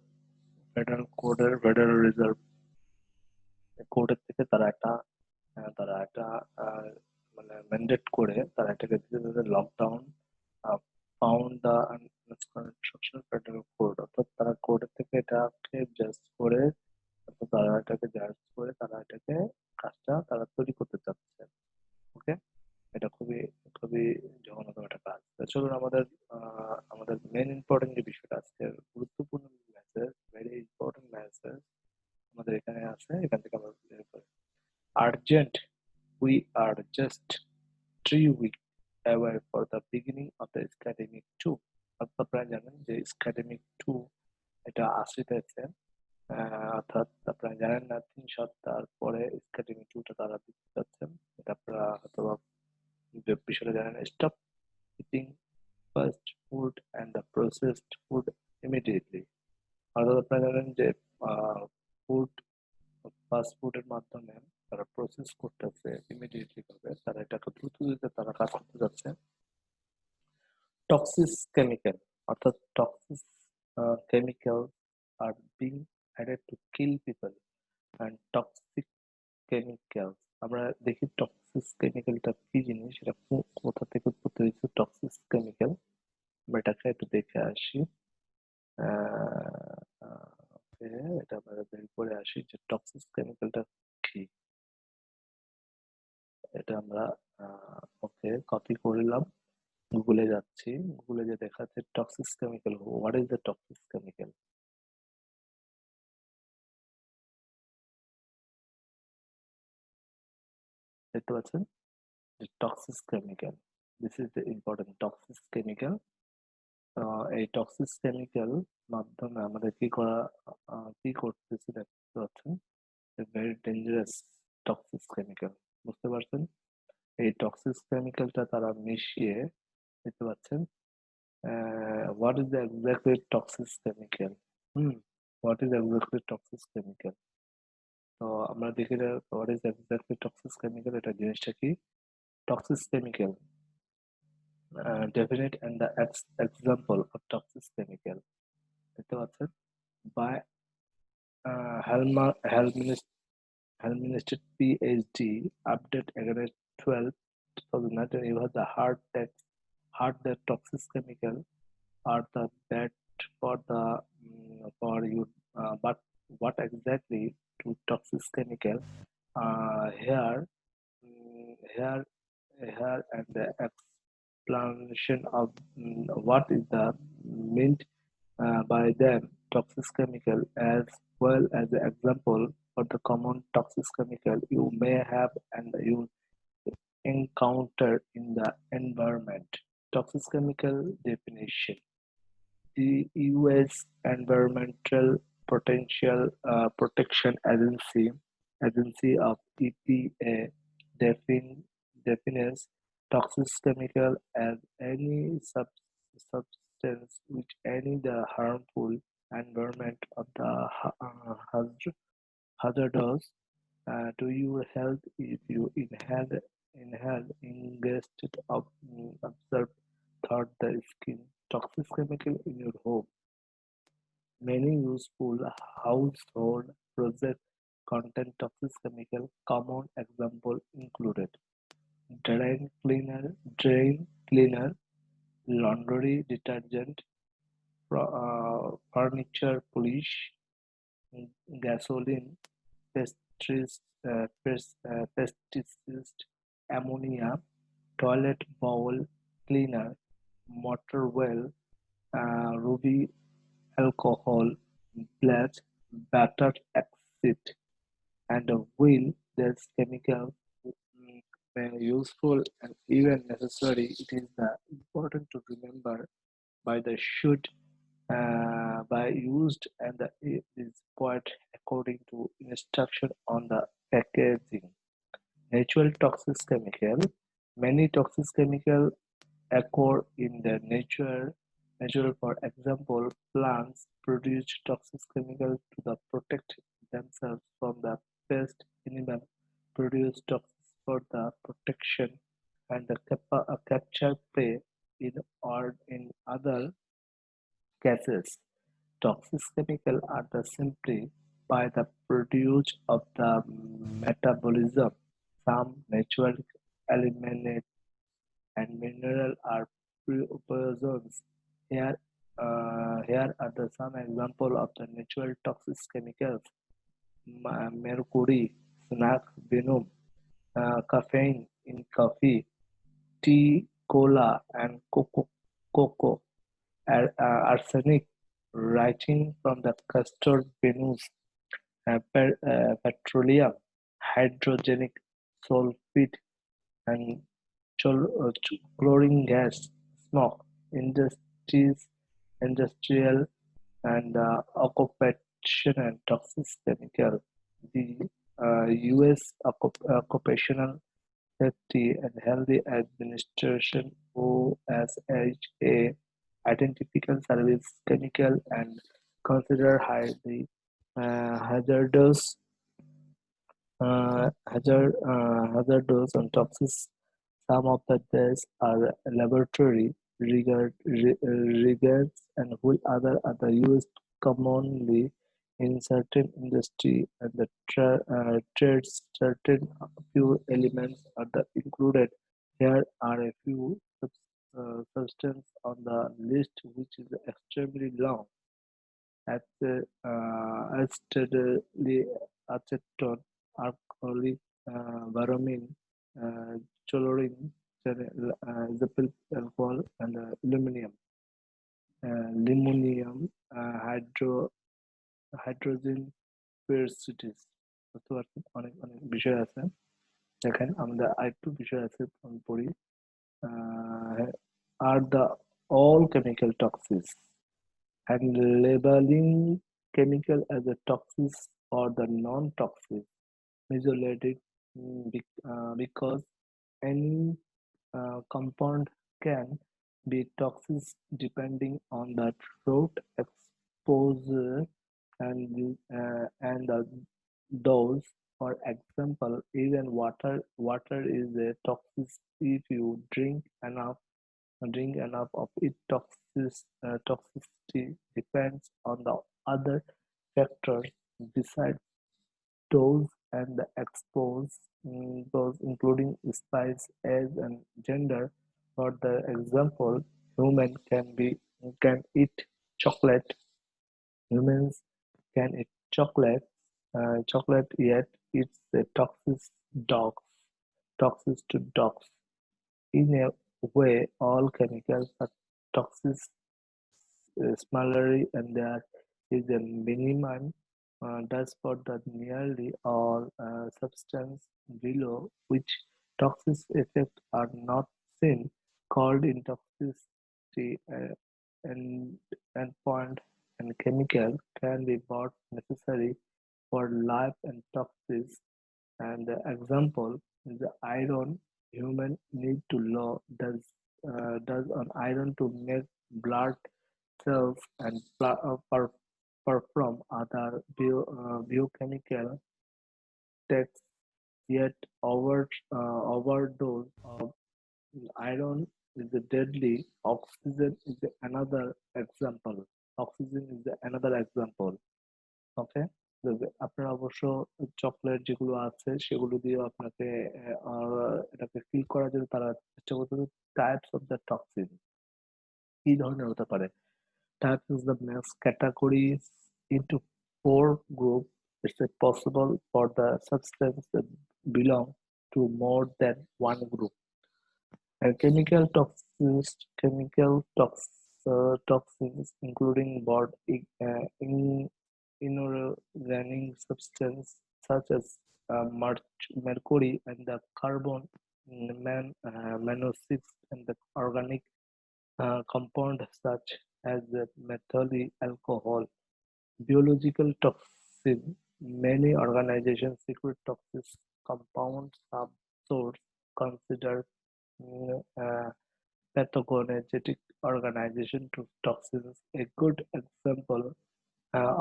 ফেডারেল রিজার্ভ কোর্টের থেকে তারা একটা আহ, মানে ম্যান্ডেট করে তারা এটাকে দিতে lockdown found the construction federal code, অর্থাৎ তারা কোর্টের থেকে এটাকে জাজ করে, অর্থাৎ তারা এটাকে জাজ করে তারা এটাকে কাজটা তারা তৈরি করতে চাচ্ছে। ওকে, এটা খুবই খুবই জঘন্যতম একটা কাজ। তো চলুন আমাদের মেন ইম্পর্টেন্ট যে বিষয়টা, আজকে গুরুত্বপূর্ণ মেসেজ, ভেরি ইম্পর্টেন্ট মেসেজ আমাদের এখানে আছে, এখান থেকে আমরা বের করি। Urgent, we are just 3 weeks away for the beginning of the academic 2। আপনারা জানেন যে academic 2 এটা আসতেছে, অর্থাৎ আপনারা জানেন না 3 সপ্তাহ পরে academic 2টা তারা দিতে যাচ্ছেন। এটা আপনারা হয়তো যে বিষয়টা জানেন। Stop eating fast food and the processed food immediately, অর্থাৎ আপনারা জানেন যে ফুড, ফাস্ট ফুডের মাধ্যমে তারা প্রসেস করতেছে ইমিডিয়েটলি ভাবে, তারা এটাকে দ্রুত গতিতে তারা কাজ করতে যাচ্ছে। টক্সিস কেমিক্যাল, অর্থাৎ toxic chemical are being added to kill people and toxic chemical. আমরা দেখি টক্সিস কেমিক্যালটা কি জিনিস, এটা কোথা থেকে উৎপত্তি হয়েছে টক্সিস কেমিক্যাল, আমরা এটাকে একটু দেখে আসি। এটা আমরা বের করে আসি যে টক্সিস কেমিক্যালটা কি। এটা আমরা ওকে কপি করলাম, গুগলে যাচ্ছি, গুগলে যে দেখাচ্ছে toxic chemical, what is the toxic chemical. দেখতে পাচ্ছেন যে toxic chemical, this is the important toxic chemical. এই টক্সিস কেমিক্যাল মাধ্যমে আমাদের কি করতেছে দেখতে পাচ্ছেন, ভেরি ডেঞ্জারাস টক্সিস কেমিক্যাল, বুঝতে পারছেন? এই টক্সিস কেমিক্যালটা তারা মিশিয়ে দেখতে পাচ্ছেন। What is the exactly toxic chemical? Hmm, what is exactly toxic chemical? তো আমরা দেখি যে what is exactly toxic chemical, এটা জিনিসটা কি? Toxic chemical, definite and the example of toxic chemical দেখতে পাচ্ছেন by Helministed PhD update against 12 2019. It was the hard that toxic chemical are the bad for the for you, but what exactly to toxic chemical? Here here and the explanation of what is the meant by them toxic chemical, as well as the example for the common toxic chemical you may have and you encounter in the environment. Toxic chemical definition: the US Environmental Protection Agency of EPA defines toxic chemical as any substance which any the harmful environment of the hazardous to your health if you inhale ingested of observed through the skin. Toxic chemical in your home. Many useful household projects contain toxic chemical. Common examples included drain cleaner, laundry detergent, furniture polish, gasoline, pesticides, ammonia, toilet bowl cleaner, motor well, ruby alcohol, bleach, butter acid, and while these chemicals may useful and even necessary, it is important to remember by the should by used and the is quite according to instruction on the packaging. Natural toxic chemical. Many toxic chemical occur in the nature. For example, plants produce toxic chemicals to protect themselves from the pest. Animals produce toxins for the protection and the capture prey. In other cases, toxic chemicals are simply by the produce of the metabolism. Some natural elements and minerals are poisons. Here are some examples of the natural toxic chemicals: mercury, snack venom, caffeine in coffee, tea, cola, and cocoa, arsenic, writing from the castor beans, petroleum, hydrogenic sulfide, and chlorine gas, smoke, industrial and occupational toxic chemical. The U.S. Occupational Safety and Healthy Administration (OSHA) identifies service chemical and consider highly hazardous hazardous and toxic. Some of these are laboratory reagents, and while others are used commonly in certain industry and the trades. Certain few elements are included. Here are a few substances on the list, which is extremely long. Acetone, alcoholic, baromin, chlorine, ethyl alcohol, and aluminum, hydrogen peroxides. বুঝতে পারছেন, অনেক অনেক বিষয় আছে। দেখেন আমরা আরেকটু বিষয় আছে আমি পড়ি। Are the all chemical toxics and labeling chemical as a toxic or the non-toxic isolated because any compound can be toxic depending on the route exposure and the dose. For example, even water is a toxic if you drink enough of it. Toxicity depends on the other factors besides dose and the expose those including spice, age, and gender. For the example, human can eat chocolate. Humans can eat chocolate, yet it's a dogs, toxic to dogs. In a way, all chemicals are toxic, similarly, and there is a minimum does for the nearly all substance below which toxic effects are not seen, called intoxicity, and endpoint and chemical can be both necessary for life and toxic. And the example is the iron. Human need to law does an iron to make blood cells and perform other biochemical tests. Yet overdose of iron is deadly. Oxygen is another example. Oxygen is another example. ওকে? আপনারা অবশ্য chocolate যেগুলো আছে সেগুলো দিয়েও আপনাকে এটাকে feel করার জন্য তারা চেষ্টা করতেছে টাইপস অফ দ্য টক্সিন কি ধরনের হতে পারে। Types is the mass categories into four groups. It's possible for the substance that belong to more than one group. Chemical toxins, including both inorganic substances such as mercury and the carbon monoxide, and the organic compound such as the methyl alcohol. Biological toxin. Many organizations secret toxic compounds are source considered pathogenetic organization to toxins. A good example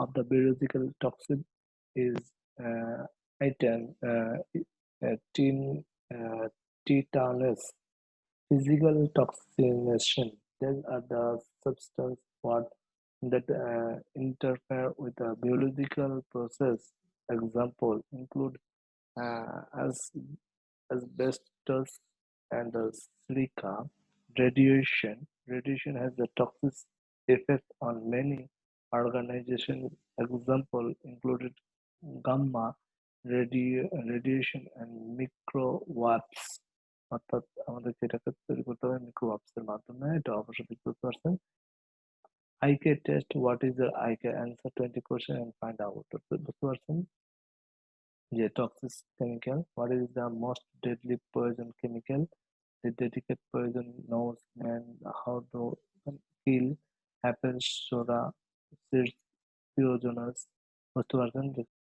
of the biological toxin is uh, itin, tin, tetanus. Physical toxination. These are the substances that interfere with the biological process. Example include as asbestos and the silica. Radiation. Radiation has a toxic effect on many organizations. Example included gamma radiation and microwaves. অর্থাৎ আমাদেরকে এটাকে তৈরি করতে হবে microwaves এর মাধ্যমে। এটা অবশ্যই বুঝতে পারছেন। IK test. What is your IK? Answer 20 question and find out. বুঝতে পারছেন যে toxic chemical. What is the most deadly poison chemical? The dedicated poison knows and how to kill happens soda, poisonous. বুঝতে পারছেন?